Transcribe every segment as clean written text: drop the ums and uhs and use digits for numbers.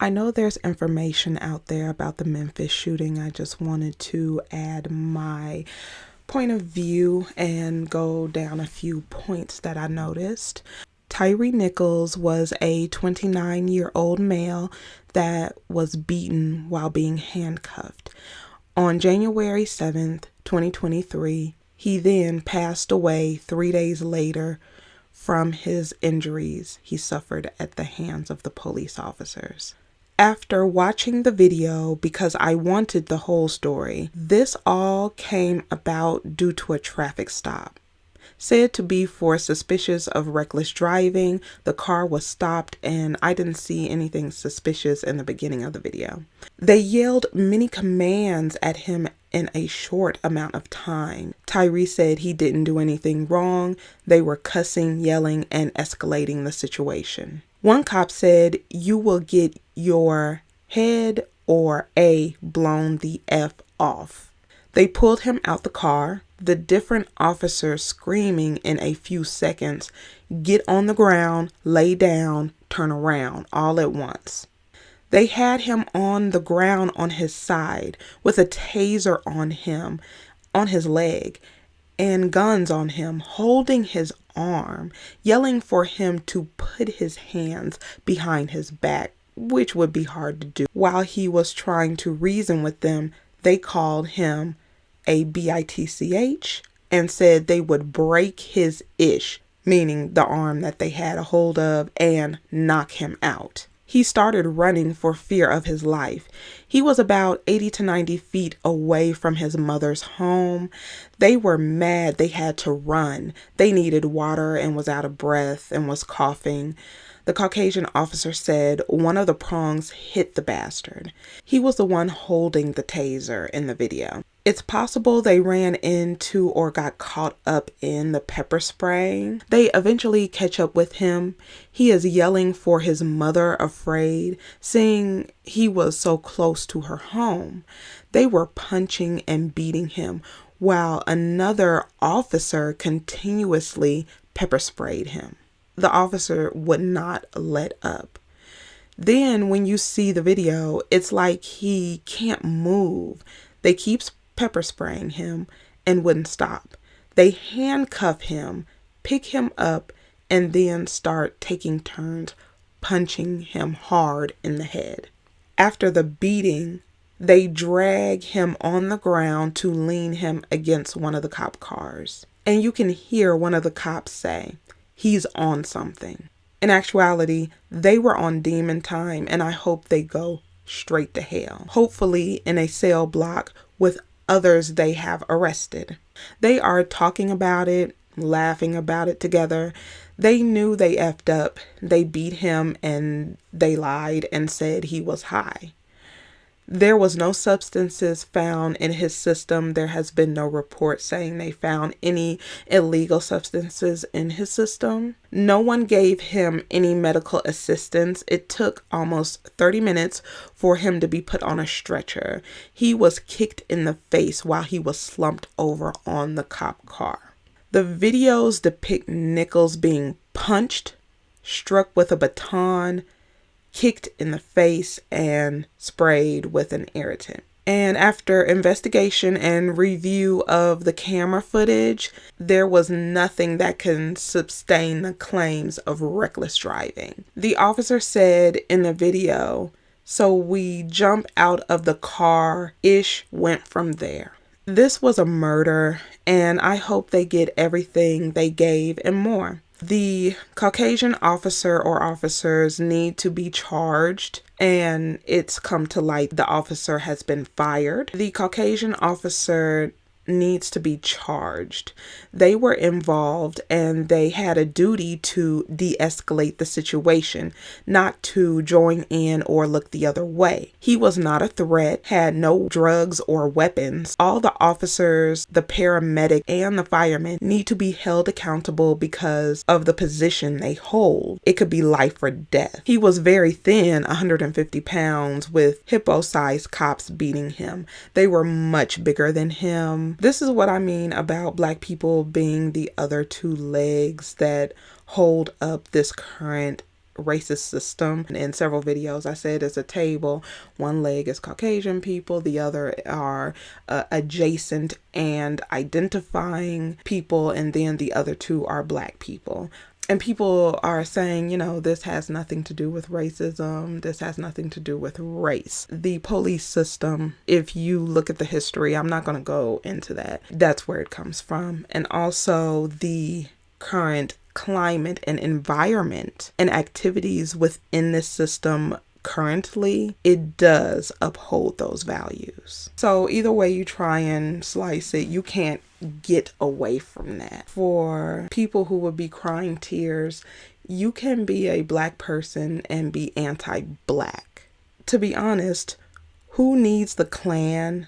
I know there's information out there about the Memphis shooting. I just wanted to add my point of view and go down a few points that I noticed. Tyre Nichols was a 29-year-old male that was beaten while being handcuffed. On January 7th, 2023, he then passed away 3 days later from his injuries he suffered at the hands of the police officers. After watching the video, because I wanted the whole story, this all came about due to a traffic stop. Said to be for suspicious of reckless driving, the car was stopped and I didn't see anything suspicious in the beginning of the video. They yelled many commands at him in a short amount of time. Tyre said he didn't do anything wrong. They were cussing, yelling, and escalating the situation. One cop said, "You will get your head or a blown the F off." They pulled him out the car, the different officers screaming in a few seconds, "Get on the ground, lay down, turn around," all at once. They had him on the ground on his side with a taser on him, on his leg, and guns on him, holding his arm, yelling for him to put his hands behind his back, which would be hard to do. While he was trying to reason with them, they called him a bitch and said they would break his ish, meaning the arm that they had a hold of, and knock him out. He started running for fear of his life. He was about 80 to 90 feet away from his mother's home. They were mad they had to run. They needed water and was out of breath and was coughing. The Caucasian officer said one of the prongs hit the bastard. He was the one holding the taser in the video. It's possible they ran into or got caught up in the pepper spraying. They eventually catch up with him. He is yelling for his mother, afraid, seeing he was so close to her home. They were punching and beating him while another officer continuously pepper sprayed him. The officer would not let up. Then when you see the video, it's like he can't move. They keep pepper spraying him and wouldn't stop. They handcuff him, pick him up, and then start taking turns punching him hard in the head. After the beating, they drag him on the ground to lean him against one of the cop cars. And you can hear one of the cops say, "He's on something." In actuality, they were on demon time, and I hope they go straight to hell. Hopefully in a cell block with others they have arrested. They are talking about it, laughing about it together. They knew they effed up. They beat him and they lied and said he was high. There was no substances found in his system. There has been no report saying they found any illegal substances in his system. No one gave him any medical assistance. It took almost 30 minutes for him to be put on a stretcher. He was kicked in the face while he was slumped over on the cop car. The videos depict Nichols being punched, struck with a baton, kicked in the face, and sprayed with an irritant. And after investigation and review of the camera footage, there was nothing that can sustain the claims of reckless driving. The officer said in the video, "So we jump out of the car, ish went from there." This was a murder, and I hope they get everything they gave and more. The Caucasian officer or officers need to be charged, and it's come to light the officer has been fired. The Caucasian officer needs to be charged. They were involved and they had a duty to de-escalate the situation, not to join in or look the other way. He was not a threat, had no drugs or weapons. All the officers, the paramedic, and the firemen need to be held accountable because of the position they hold. It could be life or death. He was very thin, 150 pounds, with hippo-sized cops beating him. They were much bigger than him. This is what I mean about Black people being the other two legs that hold up this current racist system. In several videos, I said it's a table. One leg is Caucasian people, the other are adjacent and identifying people, and then the other two are Black people. And people are saying, you know, this has nothing to do with racism. This has nothing to do with race. The police system, if you look at the history, I'm not going to go into that. That's where it comes from. And also the current climate and environment and activities within this system currently, it does uphold those values. So either way you try and slice it, you can't get away from that. For people who would be crying tears, you can be a Black person and be anti-Black. To be honest, who needs the Klan,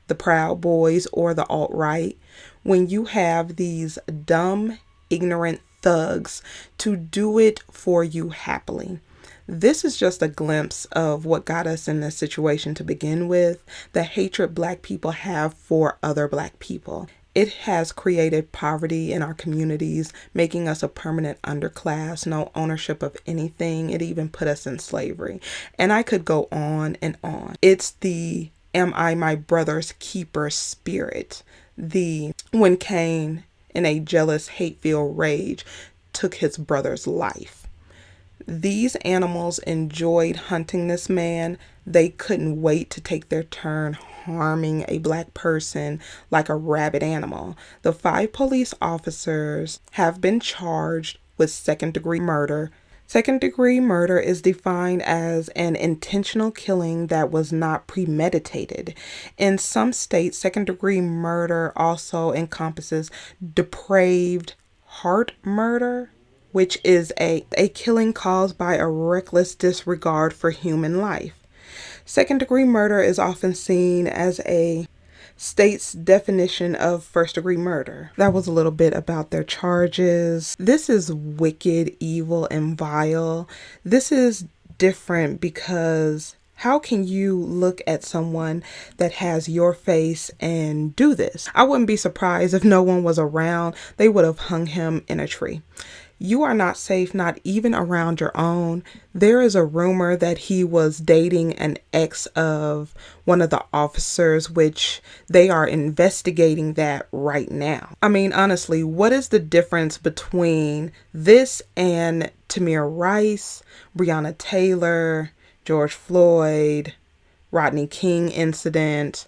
the Proud Boys, or the alt-right when you have these dumb, ignorant thugs to do it for you happily? This is just a glimpse of what got us in this situation to begin with, the hatred Black people have for other Black people. It has created poverty in our communities, making us a permanent underclass, no ownership of anything. It even put us in slavery. And I could go on and on. It's the am I my brother's keeper spirit. When Cain, in a jealous, hate-filled rage, took his brother's life. These animals enjoyed hunting this man. They couldn't wait to take their turn harming a Black person like a rabid animal. The 5 police officers have been charged with second-degree murder. Second-degree murder is defined as an intentional killing that was not premeditated. In some states, second-degree murder also encompasses depraved heart murder, which is a killing caused by a reckless disregard for human life. Second-degree murder is often seen as a state's definition of first-degree murder. That was a little bit about their charges. This is wicked, evil, and vile. This is different because how can you look at someone that has your face and do this? I wouldn't be surprised if no one was around. They would have hung him in a tree. You are not safe, not even around your own. There is a rumor that he was dating an ex of one of the officers, which they are investigating that right now. I mean, honestly, what is the difference between this and Tamir Rice, Breonna Taylor, George Floyd, Rodney King incident?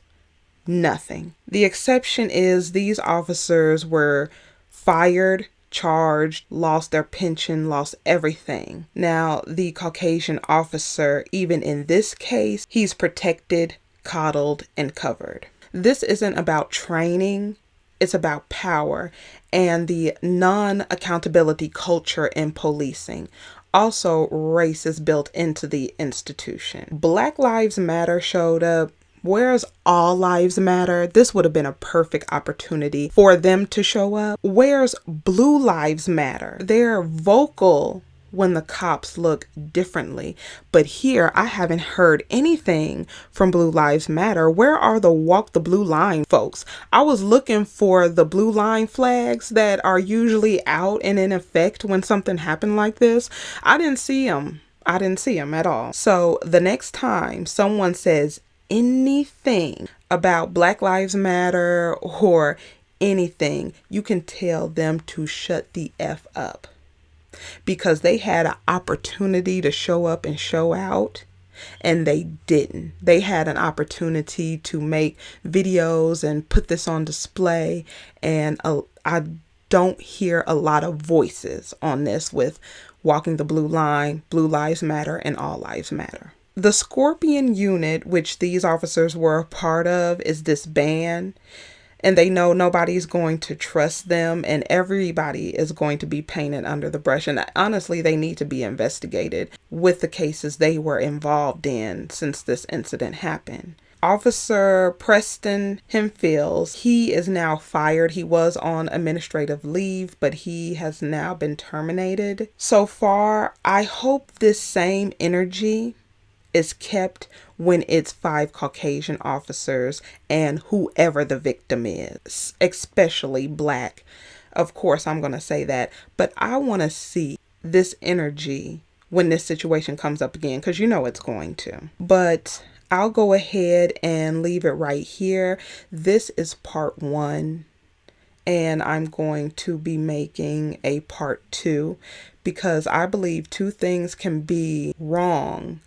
Nothing. The exception is these officers were fired, charged, lost their pension, lost everything. Now, the Caucasian officer, even in this case, he's protected, coddled, and covered. This isn't about training. It's about power and the non-accountability culture in policing. Also, race is built into the institution. Black Lives Matter showed up. Where's All Lives Matter? This would have been a perfect opportunity for them to show up. Where's Blue Lives Matter? They're vocal when the cops look differently. But here, I haven't heard anything from Blue Lives Matter. Where are the Walk the Blue Line folks? I was looking for the blue line flags that are usually out and in effect when something happened like this. I didn't see them. I didn't see them at all. So the next time someone says anything about Black Lives Matter or anything, you can tell them to shut the F up, because they had an opportunity to show up and show out and they didn't. They had an opportunity to make videos and put this on display, and I don't hear a lot of voices on this with Walking the Blue Line, Blue Lives Matter, and All Lives Matter. The Scorpion unit, which these officers were a part of, is disbanded, and they know nobody's going to trust them, and everybody is going to be painted under the brush. And honestly, they need to be investigated with the cases they were involved in since this incident happened. Officer Preston Hemphill, he is now fired. He was on administrative leave, but he has now been terminated. So far, I hope this same energy is kept when it's 5 Caucasian officers and whoever the victim is, especially Black. Of course, I'm going to say that, but I want to see this energy when this situation comes up again, because you know it's going to. But I'll go ahead and leave it right here. This is part 1, and I'm going to be making a part 2 because I believe 2 things can be wrong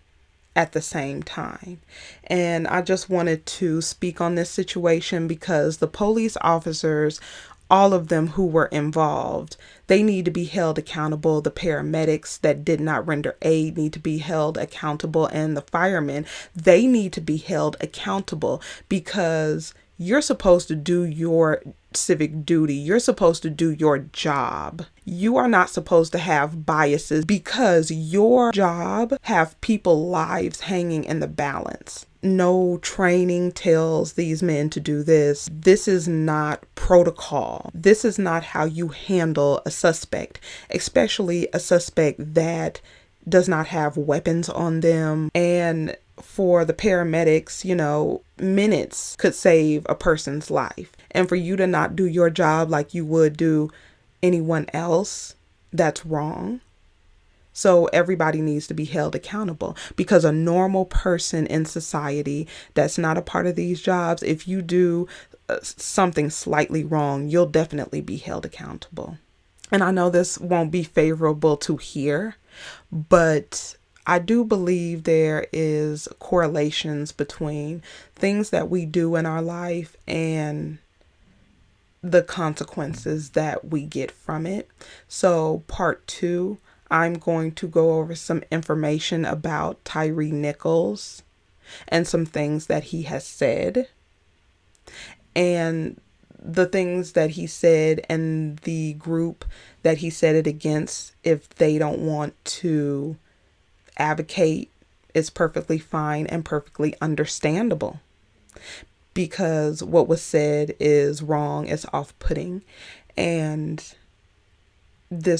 at the same time. And I just wanted to speak on this situation because the police officers, all of them who were involved, they need to be held accountable. The paramedics that did not render aid need to be held accountable, and the firemen, they need to be held accountable because you're supposed to do your civic duty. You're supposed to do your job. You are not supposed to have biases because your job have people's lives hanging in the balance. No training tells these men to do this. This is not protocol. This is not how you handle a suspect, especially a suspect that does not have weapons on them. And for the paramedics, minutes could save a person's life. And for you to not do your job like you would do anyone else, that's wrong. So everybody needs to be held accountable because a normal person in society that's not a part of these jobs, if you do something slightly wrong, you'll definitely be held accountable. And I know this won't be favorable to hear, but I do believe there is correlations between things that we do in our life and the consequences that we get from it. So part 2, I'm going to go over some information about Tyre Nichols and some things that he has said, and the things that he said and the group that he said it against. If they don't want to advocate, is perfectly fine and perfectly understandable, because what was said is wrong, it's off-putting. And the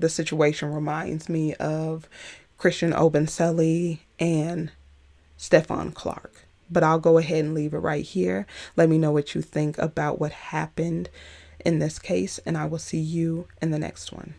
situation reminds me of Christian Obenselli and Stefan Clark. But I'll go ahead and leave it right here. Let me know what you think about what happened in this case, and I will see you in the next one.